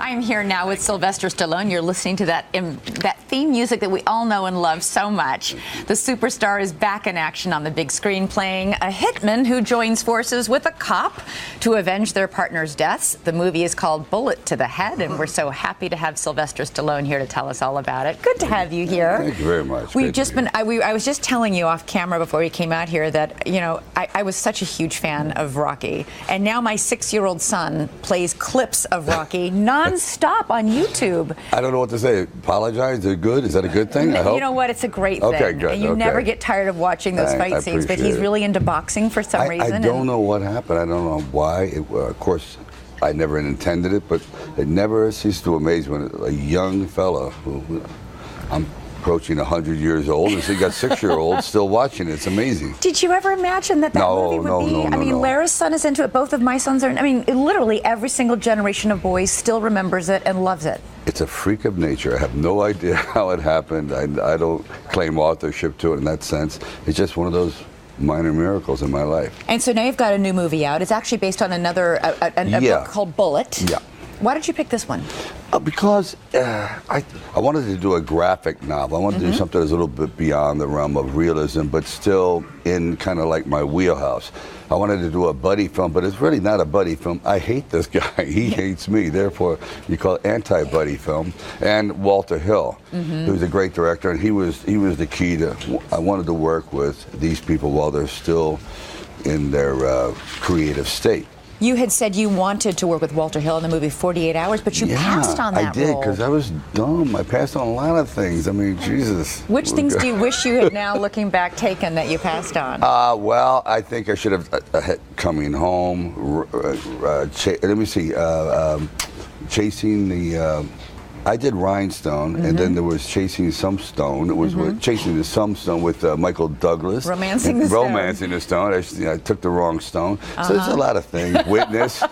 I'm here now with Sylvester Stallone. You're listening to that theme music that we all know and love so much. The superstar is back in action on the big screen, playing a hitman who joins forces with a cop to avenge their partner's deaths. The movie is called Bullet to the Head, and we're so happy to have Sylvester Stallone here to tell us all about it. Good to have you here. Thank you very much. I was just telling you off camera before we came out here that, you know, I was such a huge fan of Rocky, and now my 6-year-old son plays clips of Rocky non-stop on YouTube. I don't know what to say. Apologize? They're good? Is that a good thing? I hope. You know what? It's a great thing. Okay, good. You never get tired of watching those fight scenes, but he's really into boxing for some reason. I don't know what happened. I don't know why. Of course, I never intended it, but it never ceased to amaze me when a young fella who I'm approaching 100 years old, and so you got 6-year-olds still watching it. It's amazing. Did you ever imagine that movie would be? I mean, Lara's son is into it. Both of my sons are. I mean, literally every single generation of boys still remembers it and loves it. It's a freak of nature. I have no idea how it happened. I don't claim authorship to it in that sense. It's just one of those minor miracles in my life. And so now you've got a new movie out. It's actually based on another a book called Bullet. Yeah. Why did you pick this one? Because I wanted to do a graphic novel. I wanted to do something that's a little bit beyond the realm of realism, but still in kind of like my wheelhouse. I wanted to do a buddy film, but it's really not a buddy film. I hate this guy. He hates me. Therefore, you call it anti-buddy film. And Walter Hill, who's a great director, and he was the key to. I wanted to work with these people while they're still in their creative state. You had said you wanted to work with Walter Hill in the movie 48 Hours, but you passed on that role. I did, role. because I was dumb. I passed on a lot of things. I mean, Jesus. Which things do you wish you had now, looking back, taken that you passed on? Well, I think I should have Coming Home. Let me see. Chasing the... I did Rhinestone, and then there was Chasing Some Stone. It was Chasing the Some Stone with Michael Douglas. Romancing the Stone. Romancing the Stone. I took the wrong stone. So there's a lot of things. Witness. So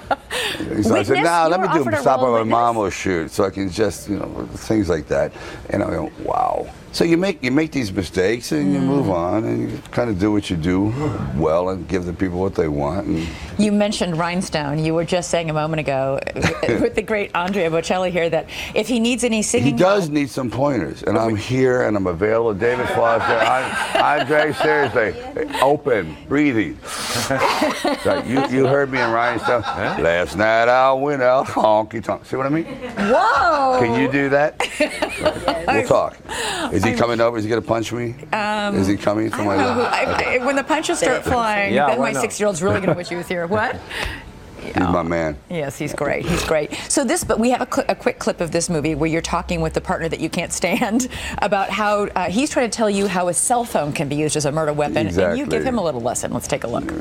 I said, let me do Stop on My Mom will shoot. So I can just, things like that. And I go, wow. So you make these mistakes and you move on and you kind of do what you do well and give the people what they want. And you mentioned Rhinestone. You were just saying a moment ago with the great Andrea Bocelli here that if he needs any singing, he does need some pointers, and I'm here and I'm available. David Foster, Andre, seriously, open, breathing. You heard me in Rhinestone. Last night I went out honky tonk. See what I mean? Whoa! Can you do that? We'll talk. Is he coming over? Is he going to punch me? Is he coming for my life? When the punches start flying, then my 6-year-old's really going to wish he was here. What? He's my man. Yes, he's great. He's great. So but we have a quick clip of this movie where you're talking with the partner that you can't stand about how he's trying to tell you how a cell phone can be used as a murder weapon, and you give him a little lesson. Let's take a look.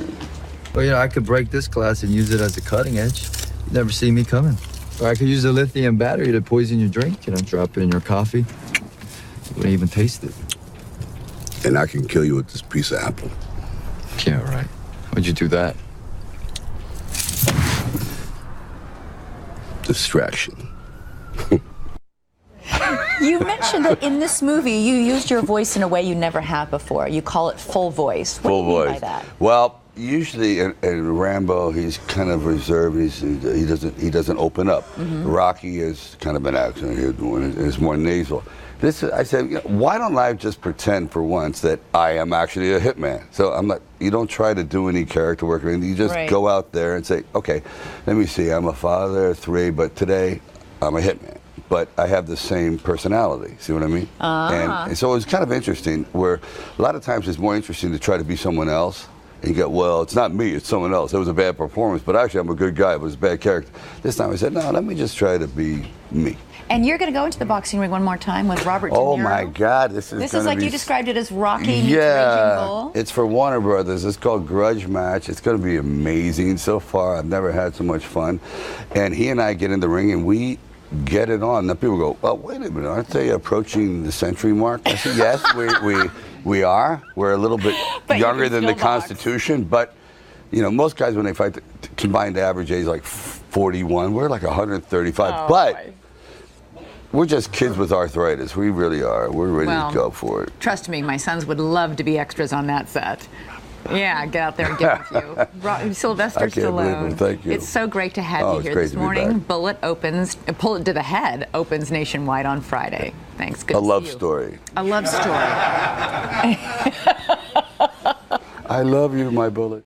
Well, I could break this glass and use it as a cutting edge. You'd never see me coming. Or I could use a lithium battery to poison your drink. Drop it in your coffee. You wouldn't even taste it. And I can kill you with this piece of apple. Yeah, right. Why'd you do that? Distraction. You mentioned that in this movie you used your voice in a way you never have before. You call it full voice. What do you mean by that? Well, usually in Rambo, he's kind of reserved. He doesn't open up. Rocky is kind of an accent here doing it. It's more nasal. I said, why don't I just pretend for once that I am actually a hitman? So I'm not. You don't try to do any character work or anything. You just go out there and say, okay, let me see. I'm a father of 3, but today I'm a hitman. But I have the same personality. See what I mean? And so it was kind of interesting. Where a lot of times it's more interesting to try to be someone else. And you go, well, it's not me, it's someone else. It was a bad performance, but actually I'm a good guy. It was a bad character. This time I said, no, let me just try to be me. And you're going to go into the boxing ring one more time with Robert De Niro. Oh my God, this is like you described it as Rocky meets Raging Bull. It's for Warner Brothers. It's called Grudge Match. It's going to be amazing. So far, I've never had so much fun. And he and I get in the ring and we get it on. Now people go, well, wait a minute, aren't they approaching the century mark? I said, yes, we are. We're a little bit younger than the Constitution, but most guys when they fight, the combined average age is like 41. We're like 135, but we're just kids with arthritis. We really are. We're ready to go for it. Trust me, my sons would love to be extras on that set. Yeah, get out there and get with you. Sylvester I can't believe Stallone. it. Thank you. It's so great to have Oh, you it's here great this to be morning. back. Bullet to the Head opens nationwide on Friday. Thanks. Good A to see love you. story. A love story. I love you, my bullet.